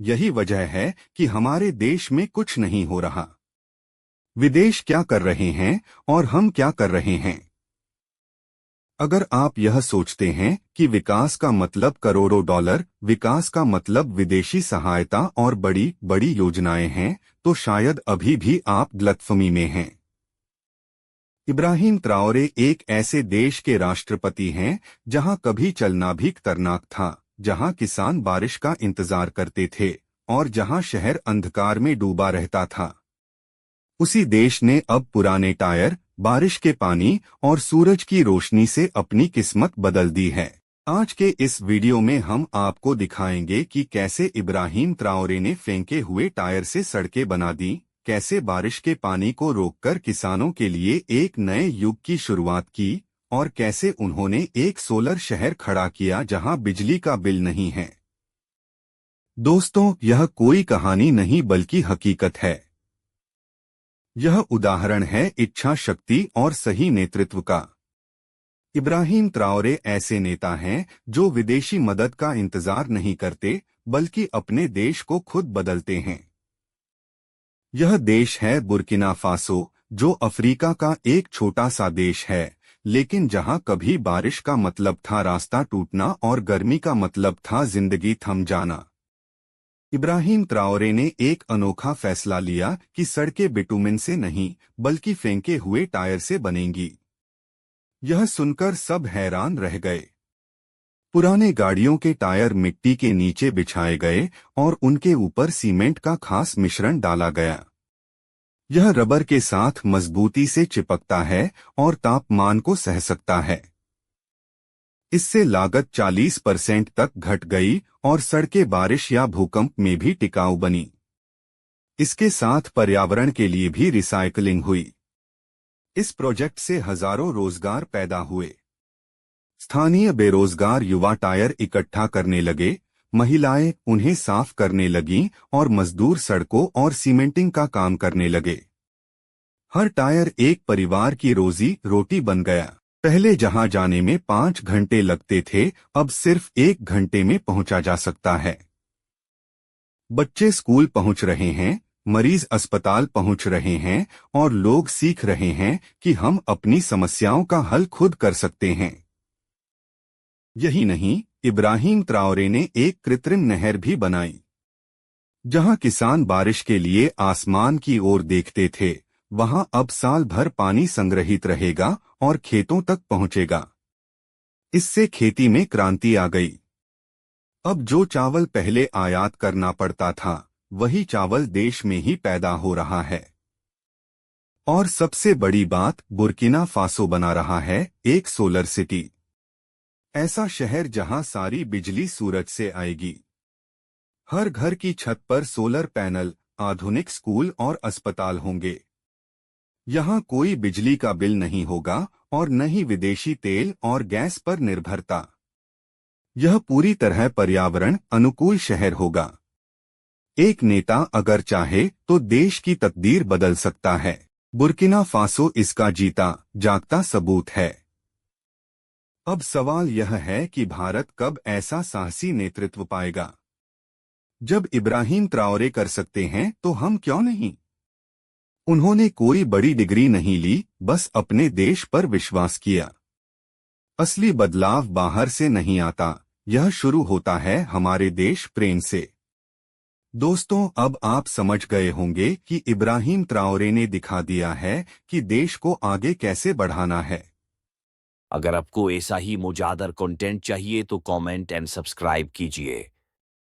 यही वजह है कि हमारे देश में कुछ नहीं हो रहा। विदेश क्या कर रहे हैं और हम क्या कर रहे हैं? अगर आप यह सोचते हैं कि विकास का मतलब करोड़ों डॉलर, विकास का मतलब विदेशी सहायता और बड़ी बड़ी योजनाएं हैं, तो शायद अभी भी आप गलतफहमी में हैं। इब्राहिम ट्राओरे एक ऐसे देश के राष्ट्रपति हैं जहां कभी चलना भी खतरनाक था, जहां किसान बारिश का इंतजार करते थे और जहां शहर अंधकार में डूबा रहता था। उसी देश ने अब पुराने टायर, बारिश के पानी और सूरज की रोशनी से अपनी किस्मत बदल दी है। आज के इस वीडियो में हम आपको दिखाएंगे कि कैसे इब्राहिम ट्राओरे ने फेंके हुए टायर से सड़कें बना दी, कैसे बारिश के पानी को रोककर किसानों के लिए एक नए युग की शुरुआत की और कैसे उन्होंने एक सोलर शहर खड़ा किया जहां बिजली का बिल नहीं है। दोस्तों, यह कोई कहानी नहीं बल्कि हकीकत है। यह उदाहरण है इच्छा शक्ति और सही नेतृत्व का। इब्राहिम ट्राओरे ऐसे नेता हैं जो विदेशी मदद का इंतजार नहीं करते, बल्कि अपने देश को खुद बदलते हैं। यह देश है बुर्किना फासो, जो अफ्रीका का एक छोटा सा देश है, लेकिन जहां कभी बारिश का मतलब था रास्ता टूटना और गर्मी का मतलब था जिंदगी थम जाना। इब्राहिम ट्राओरे ने एक अनोखा फैसला लिया कि सड़कें बिटुमिन से नहीं बल्कि फेंके हुए टायर से बनेंगी। यह सुनकर सब हैरान रह गए। पुराने गाड़ियों के टायर मिट्टी के नीचे बिछाए गए और उनके ऊपर सीमेंट का खास मिश्रण डाला गया। यह रबर के साथ मजबूती से चिपकता है और तापमान को सह सकता है। इससे लागत 40% तक घट गई और सड़कें बारिश या भूकंप में भी टिकाऊ बनी। इसके साथ पर्यावरण के लिए भी रिसाइकलिंग हुई। इस प्रोजेक्ट से हजारों रोजगार पैदा हुए। स्थानीय बेरोजगार युवा टायर इकट्ठा करने लगे, महिलाएं उन्हें साफ करने लगीं और मजदूर सड़कों और सीमेंटिंग का काम करने लगे। हर टायर एक परिवार की रोजी रोटी बन गया। पहले जहां जाने में 5 घंटे लगते थे, अब सिर्फ 1 घंटे में पहुंचा जा सकता है। बच्चे स्कूल पहुंच रहे हैं, मरीज अस्पताल पहुंच रहे हैं और लोग सीख रहे हैं कि हम अपनी समस्याओं का हल खुद कर सकते हैं। यही नहीं, इब्राहिम ट्राओरे ने एक कृत्रिम नहर भी बनाई। जहां किसान बारिश के लिए आसमान की ओर देखते थे, वहां अब साल भर पानी संग्रहित रहेगा और खेतों तक पहुंचेगा। इससे खेती में क्रांति आ गई। अब जो चावल पहले आयात करना पड़ता था, वही चावल देश में ही पैदा हो रहा है। और सबसे बड़ी बात, बुर्किना फासो बना रहा है एक सोलर सिटी। ऐसा शहर जहां सारी बिजली सूरज से आएगी। हर घर की छत पर सोलर पैनल, आधुनिक स्कूल और अस्पताल होंगे। यहाँ कोई बिजली का बिल नहीं होगा और न ही विदेशी तेल और गैस पर निर्भरता। यह पूरी तरह पर्यावरण अनुकूल शहर होगा। एक नेता अगर चाहे तो देश की तकदीर बदल सकता है। बुर्किना फासो इसका जीता जागता सबूत है। अब सवाल यह है कि भारत कब ऐसा साहसी नेतृत्व पाएगा? जब इब्राहिम ट्राओरे कर सकते हैं तो हम क्यों नहीं? उन्होंने कोई बड़ी डिग्री नहीं ली, बस अपने देश पर विश्वास किया। असली बदलाव बाहर से नहीं आता, यह शुरू होता है हमारे देश प्रेम से। दोस्तों, अब आप समझ गए होंगे कि इब्राहिम ट्राओरे ने दिखा दिया है कि देश को आगे कैसे बढ़ाना है। अगर आपको ऐसा ही मजेदार कंटेंट चाहिए तो कमेंट एंड सब्सक्राइब कीजिए।